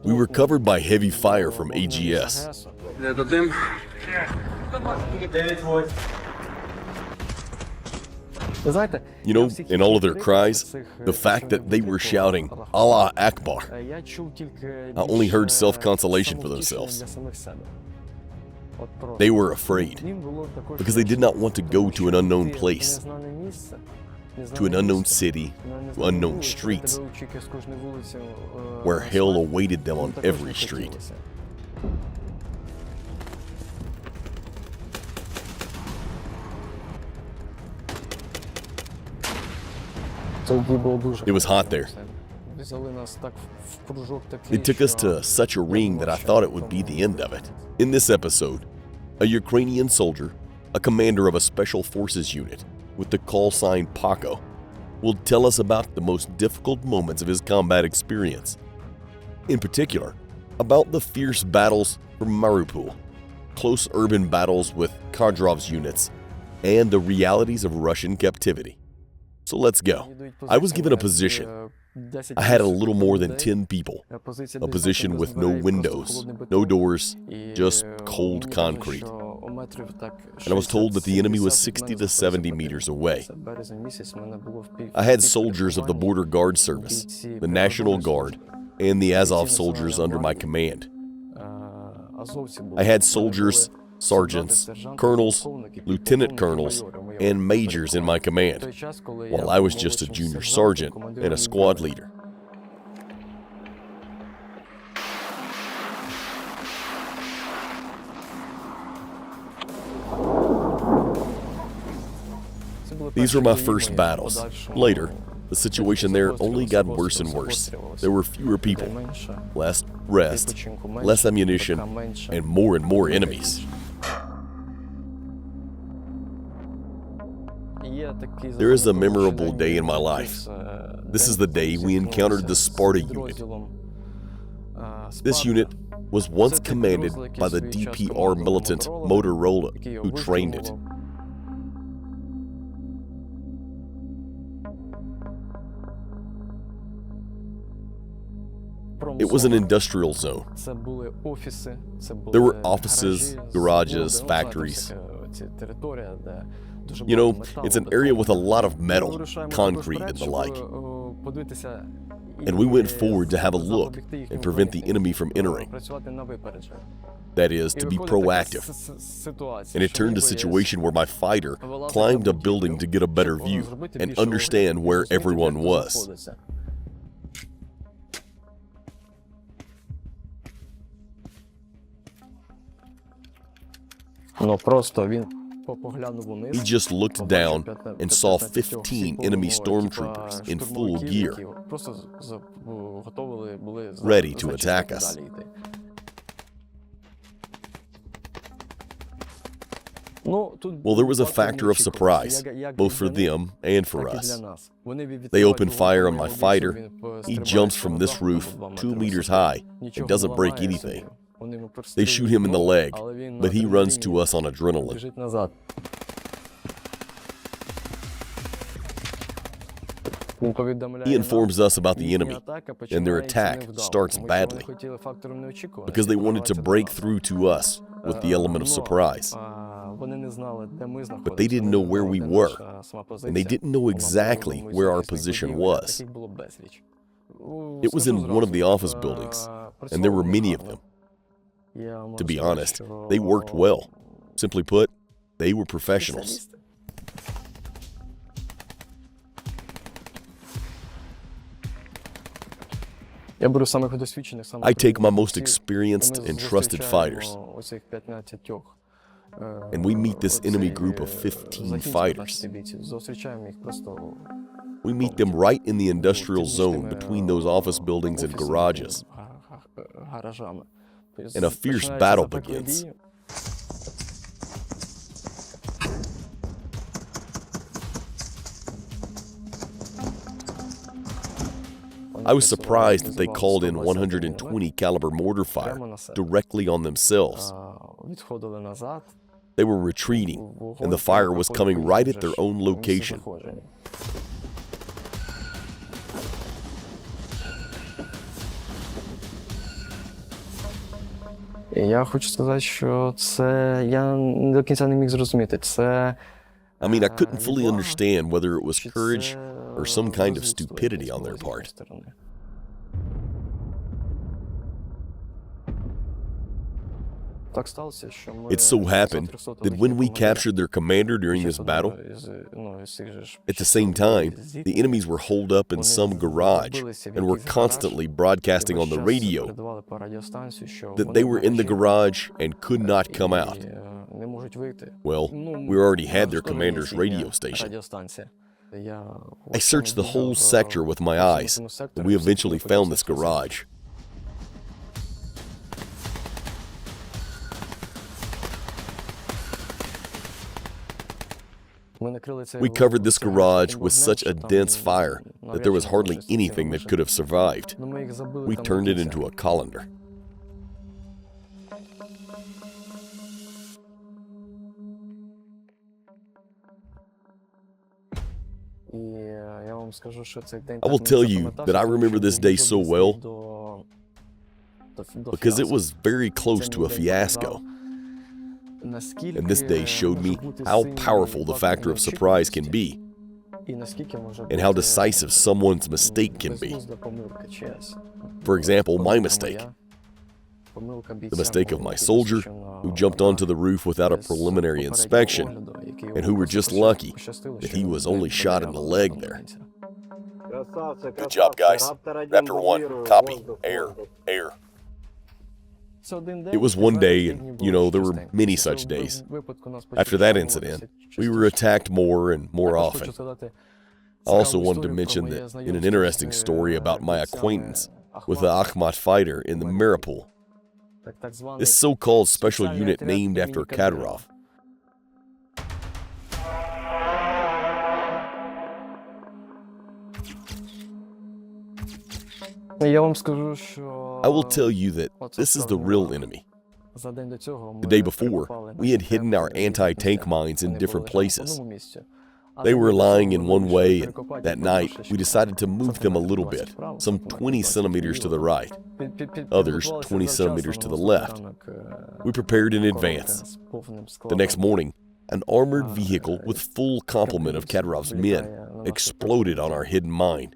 We were covered by heavy fire from AGS. You know, in all of their cries, the fact that they were shouting Allah Akbar, I only heard self-consolation for themselves. They were afraid because they did not want to go to an unknown place, to an unknown city, to unknown streets, where hell awaited them on every street. It was hot there. It took us to such a ring that I thought it would be the end of it. In this episode, a Ukrainian soldier, a commander of a special forces unit with the call sign Paco, will tell us about the most difficult moments of his combat experience. In particular, about the fierce battles from Mariupol, close urban battles with Kadyrov's units, and the realities of Russian captivity. So let's go. I was given a position. I had a little more than 10 people, a position with no windows, no doors, just cold concrete. And I was told that the enemy was 60 to 70 meters away. I had soldiers of the Border Guard Service, the National Guard, and the Azov soldiers under my command. I had soldiers, sergeants, colonels, lieutenant colonels, and majors in my command, while I was just a junior sergeant and a squad leader. These were my first battles. Later, the situation there only got worse and worse. There were fewer people, less rest, less ammunition, and more enemies. There is a memorable day in my life. This is the day we encountered the Sparta unit. This unit was once commanded by the DPR militant Motorola, who trained it. It was an industrial zone. There were offices, garages, factories. You know, it's an area with a lot of metal, concrete, and the like. And we went forward to have a look and prevent the enemy from entering. That is, to be proactive. And it turned a situation where my fighter climbed a building to get a better view and understand where everyone was. He just looked down and saw 15 enemy stormtroopers in full gear, ready to attack us. Well, there was a factor of surprise, both for them and for us. They opened fire on my fighter. He jumps from this roof 2 meters high and doesn't break anything. They shoot him in the leg, but he runs to us on adrenaline. He informs us about the enemy, and their attack starts badly because they wanted to break through to us with the element of surprise. But they didn't know where we were, and they didn't know exactly where our position was. It was in one of the office buildings, and there were many of them. To be honest, they worked well. Simply put, they were professionals. I take my most experienced and trusted fighters, and we meet this enemy group of 15 fighters. We meet them right in the industrial zone between those office buildings and garages. And a fierce battle begins. I was surprised that they called in 120 caliber mortar fire directly on themselves. They were retreating, and the fire was coming right at their own location. І я хочу сказати, що це я до кінця не міг зрозуміти. Це I mean, I couldn't fully відвага, understand whether it was чи courage це or some kind of безумство stupidity якесь on було their з їхньої part. сторони. Так сталося, що ми It so happened that when we captured their commander during this battle, at the same time, the enemies were holed up in some garage and were constantly broadcasting on the radio that they were in the garage and could not come out. Well, we already had their commander's radio station. I searched the whole sector with my eyes, and we eventually found this garage. We covered this garage with such a dense fire that there was hardly anything that could have survived. We turned it into a colander. I will tell you that I remember this day so well because it was very close to a fiasco. And this day showed me how powerful the factor of surprise can be and how decisive someone's mistake can be. For example, my mistake. The mistake of my soldier, who jumped onto the roof without a preliminary inspection, and who were just lucky that he was only shot in the leg there. Good job, guys. Raptor 1, copy. Air. It was one day, and, there were many such days. After that incident, we were attacked more and more often. I also wanted to mention that in an interesting story about my acquaintance with the Akhmat fighter in the Mariupol, this so-called special unit named after Kadyrov. I will tell you that this is the real enemy. The day before, we had hidden our anti-tank mines in different places. They were lying in one way, and that night, we decided to move them a little bit, some 20 centimeters to the right, others 20 centimeters to the left. We prepared in advance. The next morning, an armored vehicle with full complement of Kadyrov's men exploded on our hidden mine.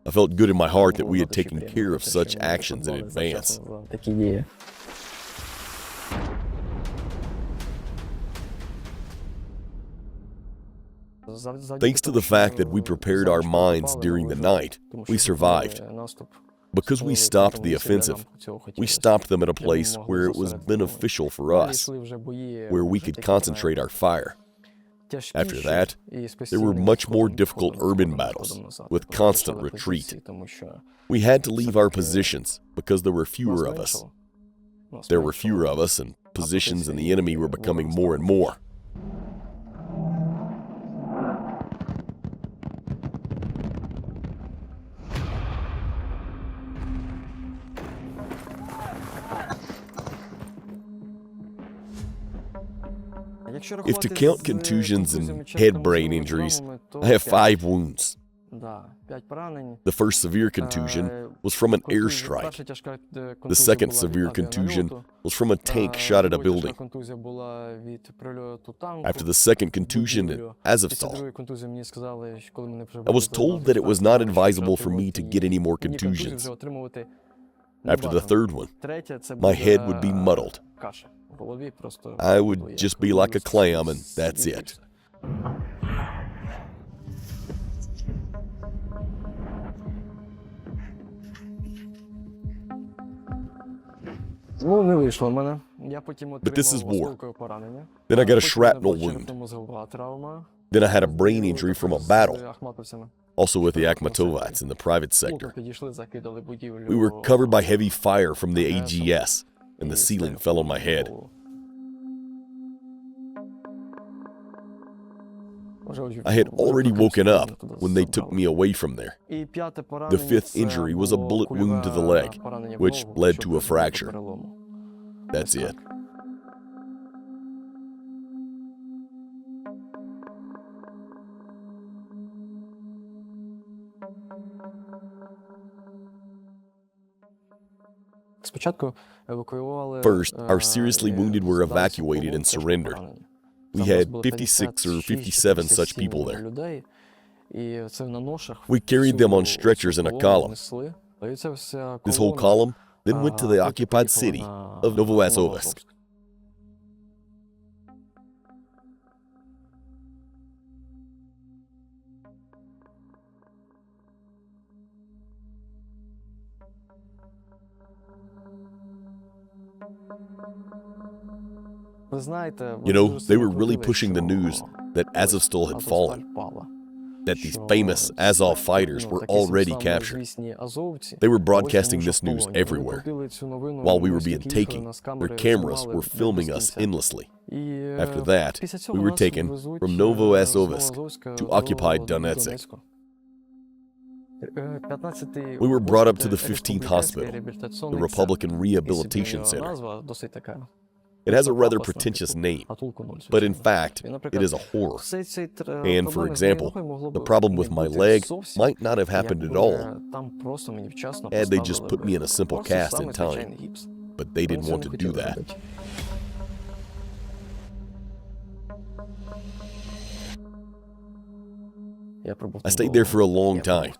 I felt good in my heart that we had taken care of such actions in advance. Thanks to the fact that we prepared our mines during the night, we survived. Because we stopped the offensive, we stopped them at a place where it was beneficial for us, where we could concentrate our fire. After that, there were much more difficult urban battles, with constant retreat. We had to leave our positions because there were fewer of us. There were fewer of us, and positions in the enemy were becoming more and more. If to count contusions and head brain injuries, I have 5 wounds. The first severe contusion was from an airstrike. The second severe contusion was from a tank shot at a building. After the second contusion at Azov, I was told that it was not advisable for me to get any more contusions. After the third one, my head would be muddled. I would just be like a clam, and that's it. But this is war. Then I got a shrapnel wound. Then I had a brain injury from a battle, also with the Akhmatovats in the private sector. We were covered by heavy fire from the AGS, and the ceiling fell on my head. I had already woken up when they took me away from there. The 5th injury was a bullet wound to the leg, which led to a fracture. That's it. First, our seriously wounded were evacuated and surrendered. We had 56 or 57 such people there. We carried them on stretchers in a column. This whole column then went to the occupied city of Novoazovsk. You know, they were really pushing the news that Azovstal had fallen, that these famous Azov fighters were already captured. They were broadcasting this news everywhere. While we were being taken, their cameras were filming us endlessly. After that, we were taken from Novoazovsk to occupied Donetsk. We were brought up to the 15th Hospital, the Republican Rehabilitation Center. It has a rather pretentious name, but in fact, it is a horror. And for example, the problem with my leg might not have happened at all had they just put me in a simple cast in time, but they didn't want to do that. I stayed there for a long time.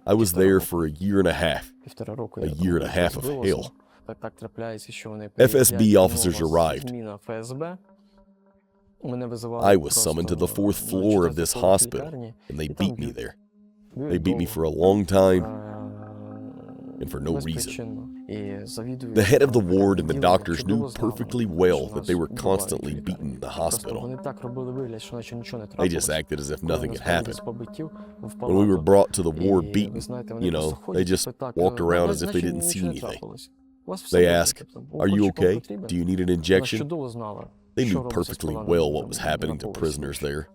I was there for a year and a half of hell. FSB officers arrived. I was summoned to the 4th floor of this hospital, and they beat me there. They beat me for a long time, and for no reason. The head of the ward and the doctors knew perfectly well that they were constantly beaten in the hospital. They just acted as if nothing had happened. When we were brought to the ward beaten, you know, they just walked around as if they didn't see anything. They ask, "Are you okay? Do you need an injection?" They knew perfectly well what was happening to prisoners there,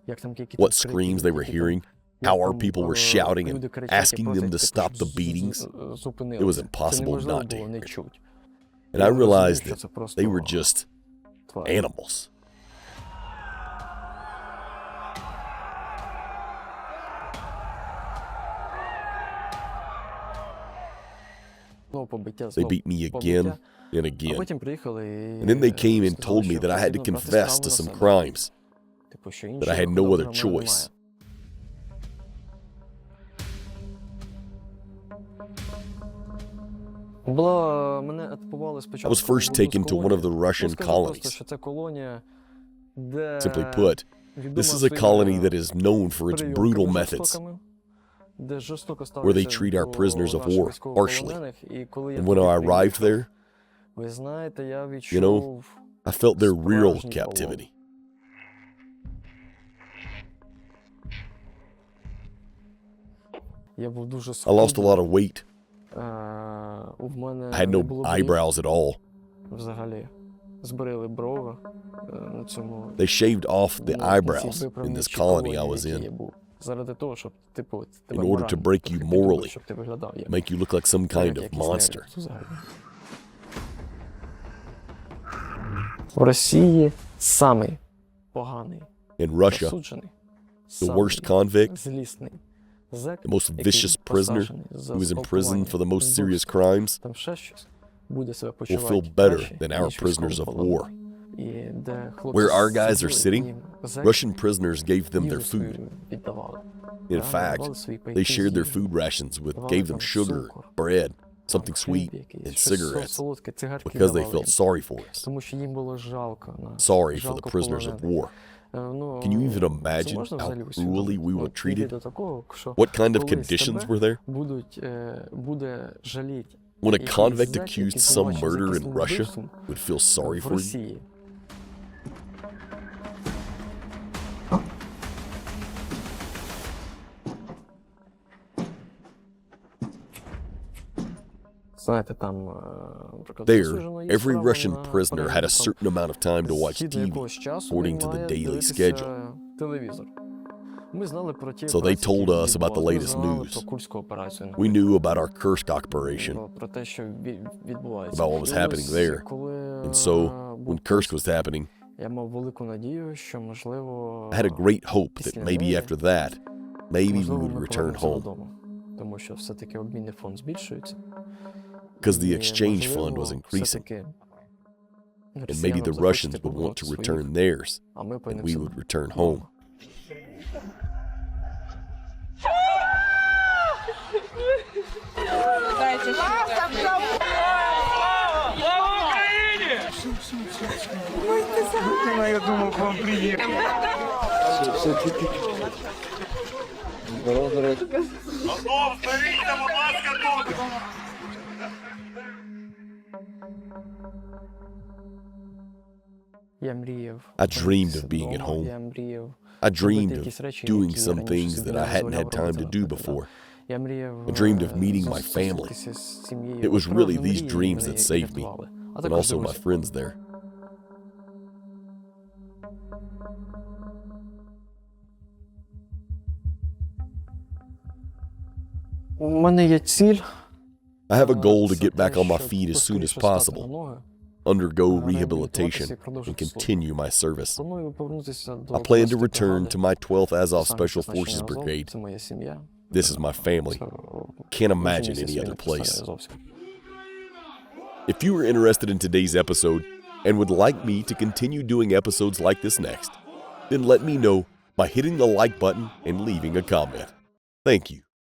what screams they were hearing, how our people were shouting and asking them to stop the beatings. It was impossible not to hear it. And I realized that they were just animals. They beat me again and again. And then they came and told me that I had to confess to some crimes, that I had no other choice. I was first taken to one of the Russian colonies. Simply put, this is a colony that is known for its brutal methods, where they treat our prisoners of war harshly. And when I arrived there, you know, I felt their real captivity. I lost a lot of weight. I had no eyebrows at all. They shaved off the eyebrows in this colony I was in order to break you morally, make you look like some kind of monster. In Russia, the worst convict, the most vicious prisoner who is imprisoned for the most serious crimes, will feel better than our prisoners of war. Where our guys are sitting, Russian prisoners gave them their food. In fact, they shared their food rations gave them sugar, bread, something sweet, and cigarettes, because they felt sorry for us. Sorry for the prisoners of war. Can you even imagine how cruelly we were treated? What kind of conditions were there? When a convict accused some murder in Russia would feel sorry for you? There, every Russian prisoner had a certain amount of time to watch TV, according to the daily schedule. So they told us about the latest news. We knew about our Kursk operation, about what was happening there. And so, when Kursk was happening, I had a great hope that maybe after that, maybe we would return home. because the І, exchange fund was можливо, increasing, все-таки and maybe the росіянам Russians захочеться would want to повернути return своїх, theirs, а ми and we опинимося would return вдома. home. Я думав, к вам приїхав. Азов, старіться, будь ласка, тут. Я мріяв I dreamed of опинитися being at вдома, home. я мріяв I dreamed робити of якісь речі, doing які some раніше things собі that не I hadn't had дозволяв time to робити, do наприклад. before. Я мріяв I dreamed of meeting my family. зустрітися з сім'єю. It was От really справжні these мрії dreams мене that saved me, рятували. А and також also my друзі. friends there. У мене є ціль. I have a goal to Це get back те, on my щоб feet as soon as поскоріше стати на possible, ноги. undergo реабілітуватися rehabilitation, і and продовжити службу. continue my service. Планую повернутися до I plan to 12-ї return бригади. to my 12th Azov Саме Special призначення Forces Азов. Brigade. Це моя сім'я. This is my family. Це Can't imagine місце any своє other написання place. азовське. If you are interested in today's episode and would like me to continue doing episodes like this next, then let me know by hitting the like button and leaving a comment. Thank you.